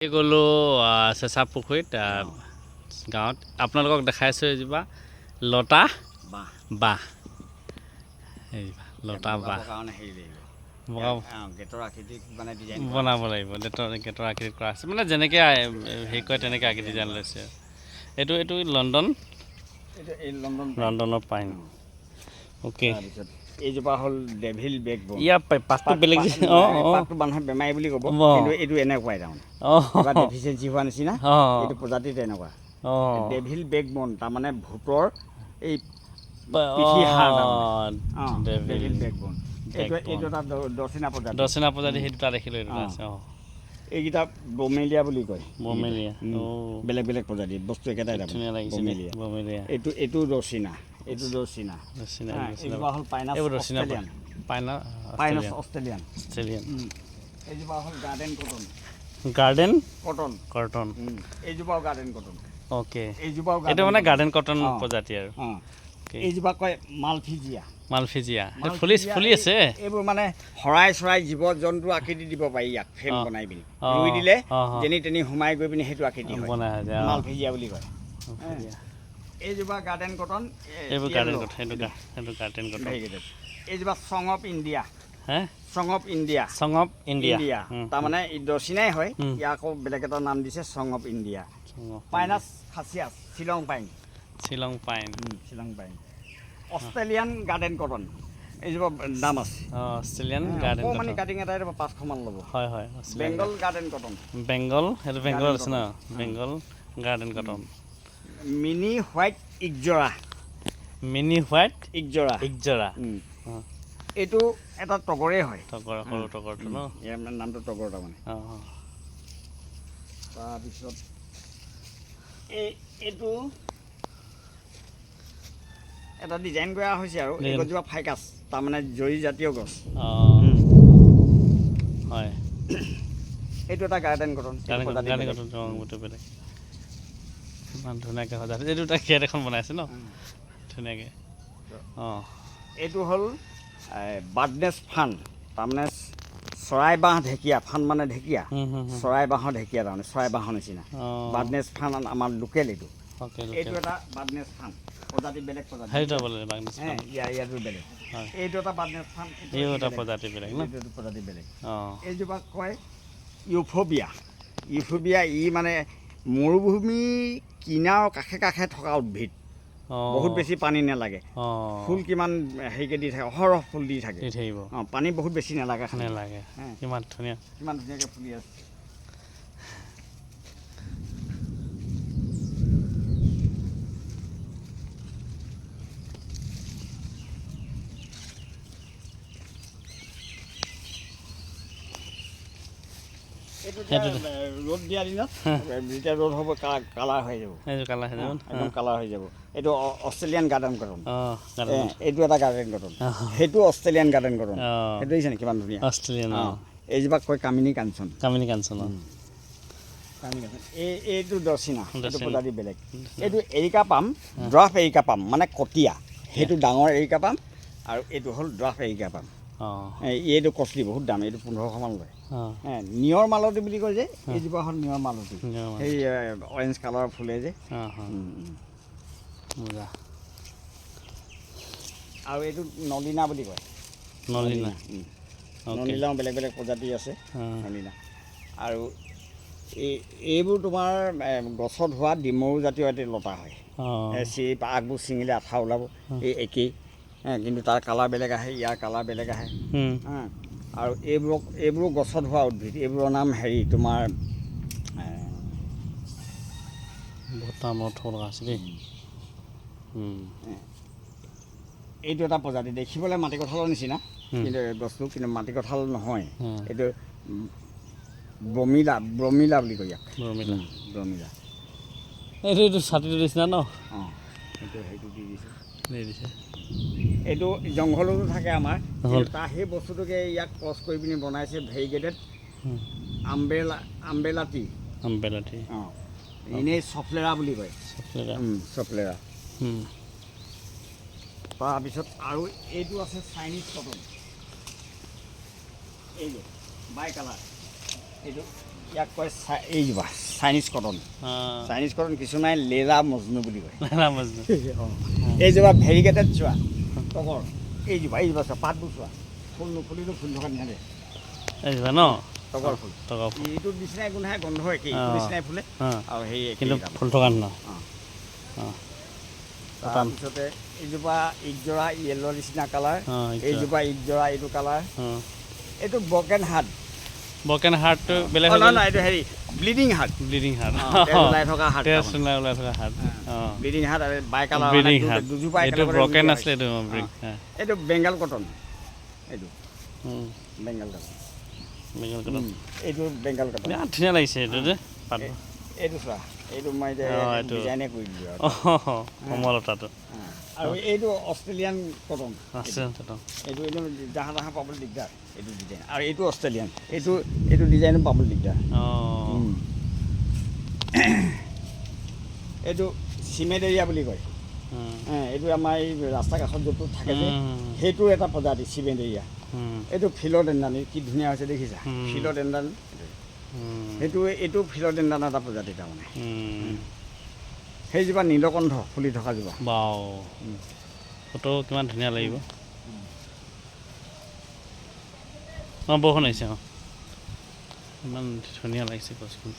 গ'লোঁ চেঁচা পুখুৰীত গাঁৱত আপোনালোকক দেখাইছোঁ এজোপা লতা বাঁহ লতা বাঁহ বনাব লাগিব গেটৰ আকৃতি কৰা আছে মানে যেনেকৈ হেৰি কৰে তেনেকৈ আকৃতি ডিজাইন লৈছে এইটো লণ্ডনৰ পাইন অ'কে এইজোপা হ'ল ডেভিল বেক বোন ইয়াৰ পাতটো বেলেগ পাতটো মানুহে বেমাৰী বুলি ক'ব কিন্তু এইটো এনেকুৱাই তাৰমানে ডেফিচিয়েঞ্চি হোৱা নিচিনা এইটো প্ৰজাতি তেনেকুৱা ডেভিল বেক বোন তাৰমানে ভূতৰ এই পিঠি হাড় ডেভিল বেক বোন এইটো এটা দৰ্শনা প্ৰজাতি সেইটো তাত দেখিলোঁ এইটো আছে এইকেইটা বমেলিয়া বুলি কয় বমেলিয়া বেলেগ বেলেগ প্ৰজাতি বস্তু একেটাই ধুনীয়া লাগিছে বমেলিয়া এইটো দৰ্শিনা এইটো দৰ্শিনা এইজোপা হ'ল পাইনাছ অষ্ট্ৰেলিয়ান এইজোপা হ'ল গাৰ্ডেন কটন এইজোপাও গাৰ্ডেন কটন অ'কে এইটো মানে গাৰ্ডেন কটন প্ৰজাতি আৰু এইজোপা কয় মালফিজিয়া ফুলি আছে এইবোৰ মানে চৰাই জীৱ জন্তু আকৃতি দিব পাৰি ইয়াক ফ্ৰেম বনাই পিনি ৰুই দিলে যেনি তেনি সোমাই গৈ পিনি সেইটো আকৃতি হয় মালফিজিয়া বুলি কয় এইজোপা গাৰ্ডেন কটন এইজোপা চং অফ ইণ্ডিয়া তাৰমানে দৰ্শিনাই হয় ইয়াক আকৌ বেলেগ এটা নাম দিছে চং অফ ইণ্ডিয়া পাইনাছ খাচিয়াছ Shillong pine Australian garden cotton এইজোপা দাম আছে অষ্ট্ৰেলিয়ান গাৰ্ডেন মানে কাটিং এটা 500 মান ল'ব হয় বেংগল গাৰ্ডেন কটন বেংগল আছে ন Bengal garden cotton mini white ixora এইটো এটা টগৰে হয় সৰু টগৰটো ন ইয়াৰ নামটো টগৰ তাৰমানে তাৰপিছত এইটো এটা ডিজাইন কৰা হৈছে আৰু এই গছজোপা ফাইকাছ তাৰমানে জৰি জাতীয় গছ হয় এইটো এটা গাৰ্ডেন কটন বেলেগ ইমান ধুনীয়াকৈ সজাই এইটো এটা খেত এখন বনাইছে ন ধুনীয়াকৈ এইটো হ'ল বাৰ্ডনেছ ফান তাৰমানে চৰাই বাঁহ ঢেকীয়া ফান মানে ঢেকীয়া চৰাই বাঁহৰ ঢেকীয়া তাৰমানে চৰাই বাঁহৰ নিচিনা বাৰ্ডনেছ ফান আমাৰ লোকেল এইটো এটা বাৰ্ডনেছ ফান প্ৰজাতি বেলেগ ইয়াতো বেলেগ এইটো এটা বাৰ্ডনেছ ফান প্ৰজাতি বেলেগ এইজোপা কয় ইউফোবিয়া ই মানে মৰুভূমি কিনাৰৰ কাষে থকা উদ্ভিদ বহুত বেছি পানী নালাগে ফুল কিমান হেৰিকে দি থাকে অহৰহ ফুল দি থাকে পানী বহুত বেছি নালাগে কিমান ধুনীয়াকৈ ফুলি আছে ৰ'দ দিয়া দিনত যেতিয়া ৰ'দ হ'ব কালাৰ হৈ যাব একদম কালাৰ হৈ যাব এইটো অষ্ট্ৰেলিয়ান গাৰ্ডেন কটন এইটো এটা গাৰ্ডেন কটন সেইটো অষ্ট্ৰেলিয়ান গাৰ্ডেন কটন সেইটো দেখিছে নে কিমান ধুনীয়া এইজোপাক কয় কামিনী কাঞ্চন এইটো দৰ্শিনা এইটো প্ৰজাতি বেলেগ এইটো এৰিকা পাম ড্ৰাফ এৰিকা পাম মানে কটীয়া সেইটো ডাঙৰ এৰিকা পাম আৰু এইটো হ'ল ড্ৰাফ এৰিকা পাম এইটো কষ্টলি বহুত দাম এইটো 1500 মান লয় নিয়ৰ মালতী বুলি কয় যে এইজোপা হ'ল নিয়ৰ মালতী সেই অৰেঞ্জ কালাৰৰ ফুলে যে আৰু এইটো নলিনা বুলি কয় নলিনাও বেলেগ প্ৰজাতি আছে নলিনা আৰু এইবোৰ তোমাৰ গছত হোৱা ডিমৰু জাতীয় এটি লতা হয় আগবোৰ ছিঙিলে আঠা ওলাব এই একেই কিন্তু তাৰ কালাৰ বেলেগ আহে ইয়াৰ কালাৰ বেলেগ আহে আৰু এইবোৰ গছত হোৱা উদ্ভিদ এইবোৰৰ নাম হেৰি তোমাৰ এইটো এটা প্ৰজাতি দেখিবলৈ মাটি কঁঠালৰ নিচিনা কিন্তু গছটো কিন্তু মাটি কঁঠাল নহয় এইটো ব্ৰমিলা বুলি কয় ইয়াক ব্ৰমিলা এইটো ছাতিটো নিচিনা ন সেইটো দি দিছে এইটো জংঘলতো থাকে আমাৰ তাৰ সেই বস্তুটোকে ইয়াক ক্ৰছ কৰি পিনি বনাইছে ভেৰিগেটেড আম্বেলা টি এনেই চফলেৰা বুলি কয় চফলেৰা তাৰপিছত আৰু এইটো আছে চাইনিজ কটন এইটো বাই কালাৰ এইটো ইয়াক কয় এইজোপা চাইনিজ কটন। অঁ চাইনিজ কটন কিছুমানে লেলা মজনু বুলি কয়। লেলা মজনু। এইজোপা ভেৰিগেটেড চোৱা তগৰ। এইজোপা চোৱা পাতবোৰ চোৱা, ফুল নুফুলিটো ফুল থকা নিচিনা এইজোপা ন তগৰ ফুল। টগৰ ফুল এইটো নিচিনাই গোন্ধাই গন্ধ একেই, এইটো নিচিনাই ফুলে আৰু সেই কিন্তু ফুল থকা নহয়। তাৰপিছতে এইজোপা ইগজৰা য়েল্ল' নিচিনা কালাৰ, এইজোপা ইগজৰা এইটো কালাৰ, এইটো ব্ৰকেন হাৰ্ট। ব্ৰকেন হাৰ্টটো বেলেগ নহয়, এইটো হেৰি ব্লিডিং হাৰ্ট। ব্লিডিং হাৰ্ট ওলাই থকা হাৰ্ট, তেজ ওলাই থকা হাৰ্ট। ব্লিডিং হাৰ্ট আৰু বাই কালাৰ ব্লিডিং হাৰ্ট দুজোপা এইটো ব্ৰকেন আছিলে এইটো এইটো বেংগল কটন। এইটো বেংগল কটন, বেংগল কটন। এইটো বেংগল কটন। বিৰাট ধুনীয়া লাগিছে এইটো যে পাতবোৰ। এইটো চোৱা, এইটো মই ডিজাইনে কৰি দিলোঁ কমলতাটো। আৰু এইটো অষ্ট্ৰেলিয়ান কটন। আছে এইটো জাহা তাহা পাবলৈ দিগদাৰ এইটো ডিজাইন। আৰু এইটো অষ্ট্ৰেলিয়ান, এইটো ডিজাইনো পাবলৈ দিগদাৰ। এইটো চিমেণ্ট এৰিয়া বুলি কয়। এইটো আমাৰ এই ৰাস্তা কাষত য'ত থাকে যে সেইটো এটা প্ৰজাতি চিমেণ্ট এৰিয়া। এইটো ফিলডেণ্ডান, কি ধুনীয়া হৈছে দেখিছা, ফিলডেণ্ডান। এইটো ফিলডেণ্ডান এটা প্ৰজাতি তাৰমানে। সেইজোপা নীলকণ্ঠ ফুলি থকা জোপা। বাও ফটো কিমান ধুনীয়া লাগিব। বৰষুণ আহিছে ইমান ধুনীয়া লাগিছে গছখন।